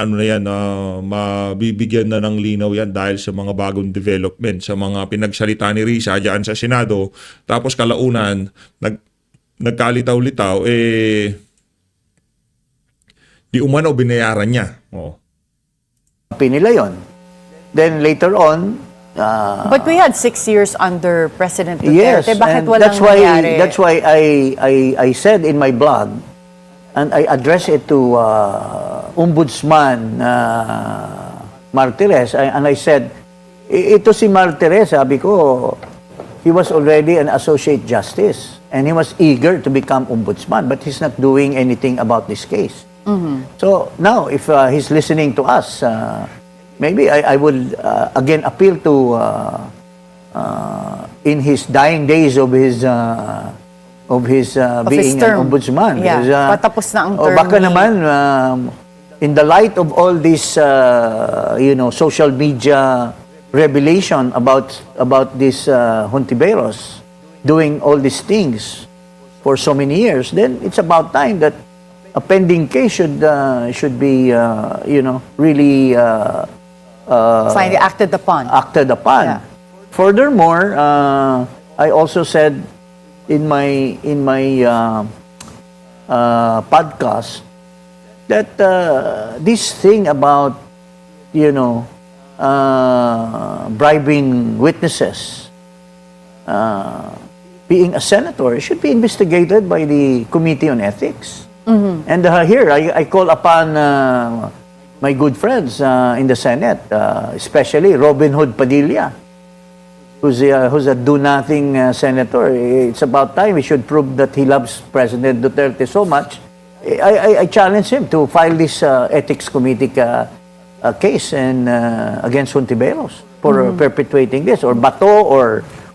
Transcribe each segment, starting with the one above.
ano na yan, mabibigyan na ng linaw yan dahil sa mga bagong development, sa mga pinagsalita ni Risa diyan sa Senado. Tapos kalaunan, nagkalitaw-litaw, di umano binayaran niya. Oh. Pinila yun. Then later on, but we had 6 years under President yes, Duterte. Bakit and walang nangyari? that's why I said in my blog, and I addressed it to Ombudsman Martires, and I said, ito si Martires, sabi ko, he was already an associate justice, and he was eager to become ombudsman, but he's not doing anything about this case. So now, if he's listening to us, maybe I would again appeal to in his dying days of his being an ombudsman. Yeah, because, patapos na ang term. Baka naman in the light of all this social media revelation about this Hontiveros doing all these things for so many years, then it's about time that a pending case should be really finally acted upon. Yeah. Furthermore, I also said in my podcast that this thing about bribing witnesses, being a senator, should be investigated by the Committee on Ethics. And here I call upon my good friends in the Senate, especially Robin Hood Padilla, who's a do-nothing senator. It's about time we should prove that he loves President Duterte so much. I challenge him to file this ethics committee case and against Hontiveros for perpetuating this, or Bato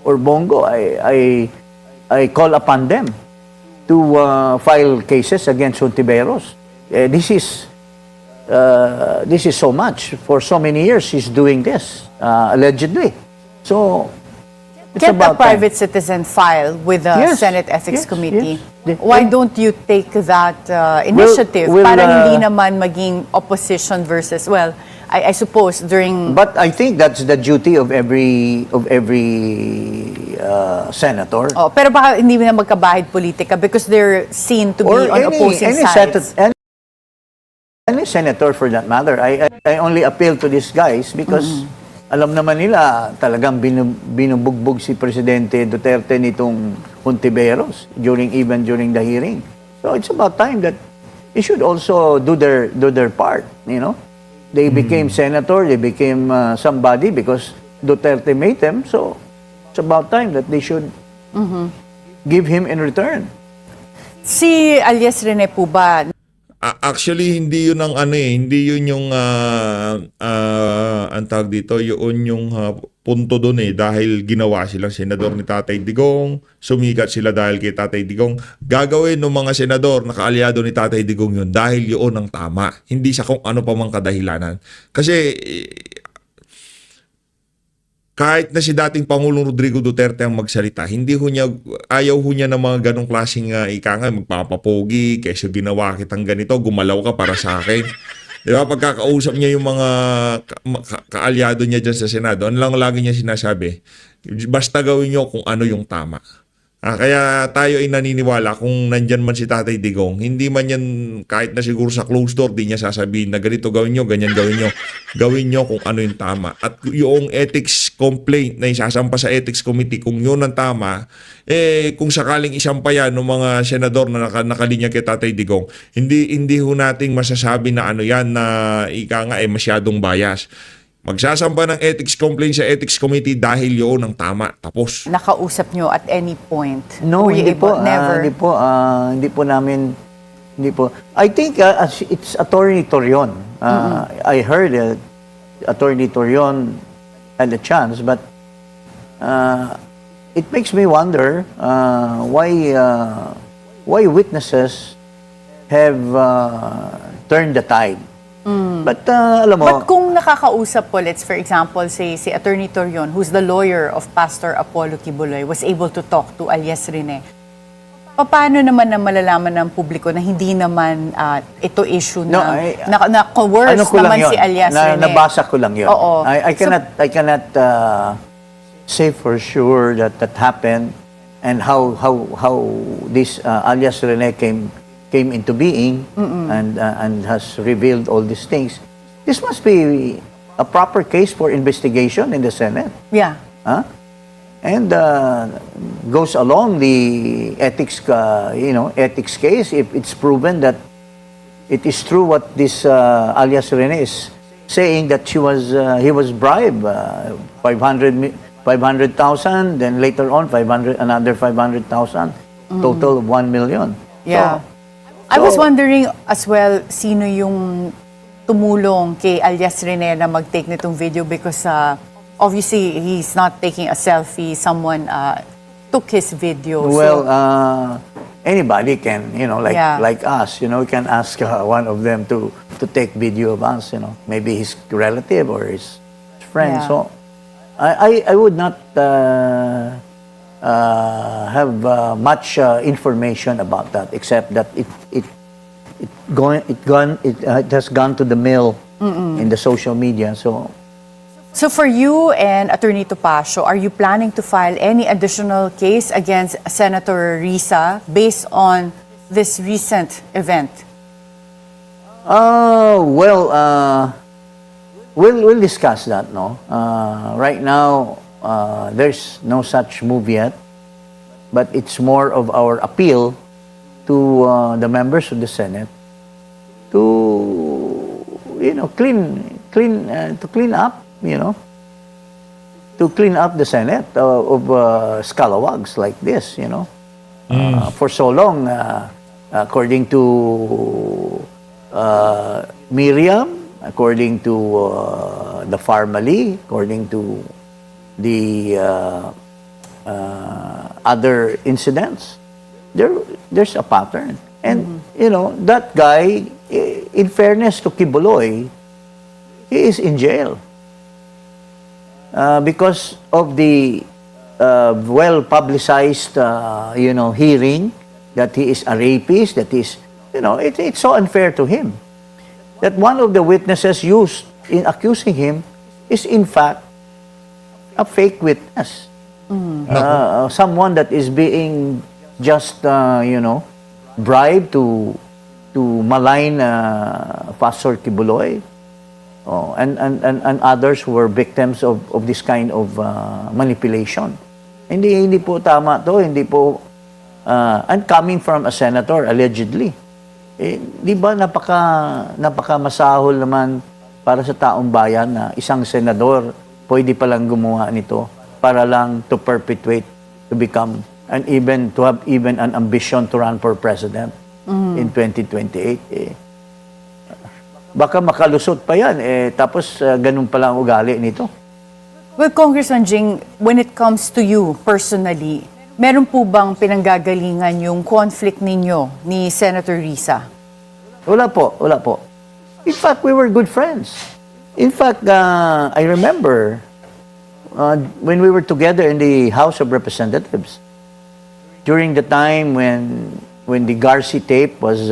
or Bongo. I call upon them to file cases against Hontiveros. This is so much. For so many years, he's doing this, allegedly. So, it's Get about a private citizen file with the Yes, Senate Ethics yes, Committee. yes. Why don't you take that initiative Well, para hindi naman maging opposition versus, well, I suppose during... But I think that's the duty of every senator. Oh, pero baka hindi na magkabahid politika because they're seen to be on opposing sides. Any senator for that matter. I only appeal to these guys because alam naman nila talagang binubugbog si Presidente Duterte nitong Hontiveros even during the hearing. So it's about time that they should also do their part, They became senator, they became somebody because Duterte made them. So it's about time that they should give him in return. Si alias Rene po ba? Actually, hindi yun ang hindi yun yung ang tawag dito, yun yung punto doon dahil ginawa silang senador ni Tatay Digong, sumikat sila dahil kay Tatay Digong. Gagawin ng mga senador na kaalyado ni Tatay Digong yun dahil yun ang tama, hindi sa kung ano pa mang kadahilanan. Kasi kahit na si dating Pangulong Rodrigo Duterte ang magsalita, ayaw ho niya ng mga ganong klaseng magpapapogi, kaysa ginawa kitang ganito, gumalaw ka para sa akin. Di ba? Pagkakausap niya yung mga kaalyado niya dyan sa Senado, ano lang lagi niya sinasabi? Basta gawin niyo kung ano yung tama. Kaya tayo ay naniniwala kung nandyan man si Tatay Digong, hindi man yan kahit na siguro sa closed door, di niya sasabihin na ganito gawin nyo, ganyan gawin nyo. Gawin nyo kung ano yung tama. At yung ethics complaint na isasampa sa ethics committee, kung yun ang tama, kung sakaling isampa yan ng mga senador na nakalinya kay Tatay Digong, hindi ho nating masasabi na ano yan na masyadong bias. Magsasampa ng ethics complaint sa ethics committee dahil yun ang tama. Tapos. Nakausap nyo at any point? No, hindi po. Never? Hindi po namin. I think it's Attorney Torion. I heard Attorney Torion had a chance, but it makes me wonder why witnesses have turned the tide. But alam mo, But kung nakakausap po, let's for example, say si Attorney Torion, who's the lawyer of Pastor Apollo Kibuloy, was able to talk to alias Rene, Paano naman na malalaman ng publiko na hindi naman ito issue No, na coerce ano ko lang naman yun, si alias Rene? nabasa ko lang yun. Oo. I cannot say for sure that happened and how this alias Rene came into being and has revealed all these things. This must be a proper case for investigation in the Senate. Yeah. Huh? And goes along the ethics, ethics case if it's proven that it is true what this alias Rene is saying, that he was bribed 500,000, then later on another 500,000, total of 1 million. Yeah. So, I was wondering as well, sino yung tumulong kay alias Rene na mag-take nitong video because obviously he's not taking a selfie. Someone took his video. well, anybody can, Yeah. like us, we can ask one of them to take video of us, maybe his relative or his friend. Yeah. So, I would not have much information about that, except that it has gone to the mill in the social media. So for you and Attorney Topacio, are you planning to file any additional case against Senator Risa based on this recent event? We'll discuss that. No, right now there's no such move yet, but it's more of our appeal to the members of the Senate to clean up. To clean up the Senate of scalawags like this, for so long, according to Miriam, according to the Farmally, according to the other incidents, there's a pattern. And, that guy, in fairness to Kibuloy, he is in jail. Because of the well-publicized, hearing that he is a rapist, that is, it's so unfair to him that one of the witnesses used in accusing him is in fact a fake witness. Someone that is being just, bribed to malign Pastor Kibuloy. And others who were victims of this kind of manipulation. Hindi po tama to, hindi po, and coming from a senator, allegedly. Di ba napaka masahol naman para sa taong bayan na isang senador pwede palang gumawa nito para lang to perpetuate, to become, and even to have even an ambition to run for president in 2028. Baka makalusot pa yan, tapos ganun pala ang ugali nito. Well, Congressman Jing, when it comes to you personally, meron po bang pinanggagalingan yung conflict ninyo ni Senator Risa? Wala po. In fact, we were good friends. In fact, I remember when we were together in the House of Representatives, during the time when the Garci tape was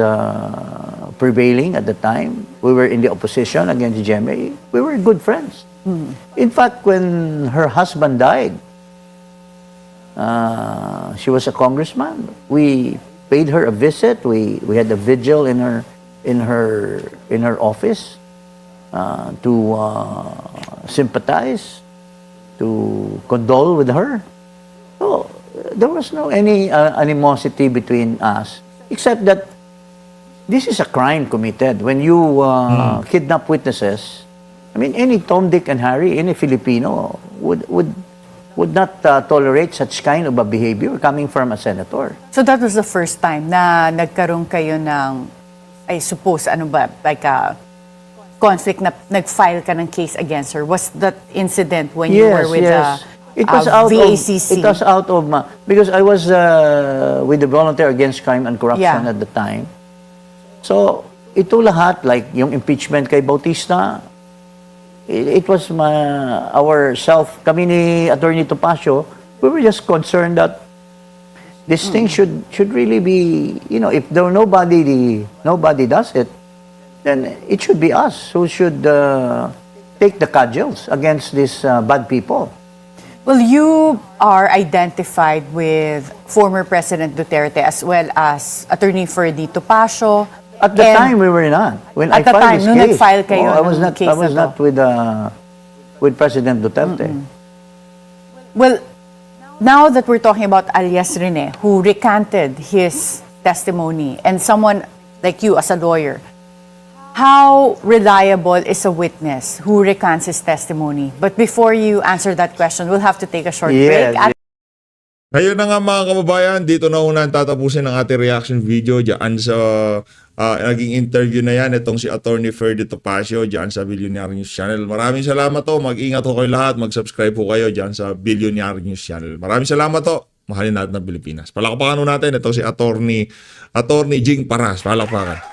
prevailing at the time, we were in the opposition against GMA. We were good friends. In fact, when her husband died, she was a congressman. We paid her a visit. We had a vigil in her office to sympathize, to condole with her. So there was no any animosity between us, except that this is a crime committed when you kidnap witnesses. I mean, any Tom, Dick, and Harry, any Filipino would not tolerate such kind of a behavior coming from a senator. So that was the first time na nagkaroon kayo ng, I suppose, like a conflict na nag-file ka ng case against her. Was that incident when you were with it was out VACC? It was out of because I was with the Volunteer Against Crime and Corruption at the time. So, ito lahat, like yung impeachment kay Bautista, it was kami ni Attorney Topacio, we were just concerned that This thing should really be, if there nobody does it, then it should be us who should take the cudgels against these bad people. Well, you are identified with former President Duterte as well as Attorney Ferdy Topacio. At the And time, we were not. When At I the filed time, this nung case, nag-file kayo I was ng not. case I was na not with President Duterte. Well, now that we're talking about alias Rene, who recanted his testimony, and someone like you as a lawyer, how reliable is a witness who recants his testimony? But before you answer that question, we'll have to take a short break. Yes, Ayun na nga mga kababayan, dito na una tatapusin ang ating reaction video dyan sa naging interview na yan. Itong si Attorney Ferdy Topacio dyan sa Billionaire News Channel. Maraming salamat to. Mag-ingat ho kayo lahat. Mag-subscribe ho kayo dyan sa Billionaire News Channel. Maraming salamat to. Mahalin natin ng Pilipinas. Palakpakan ho natin. Ito si Attorney Jing Paras. Palakpakan.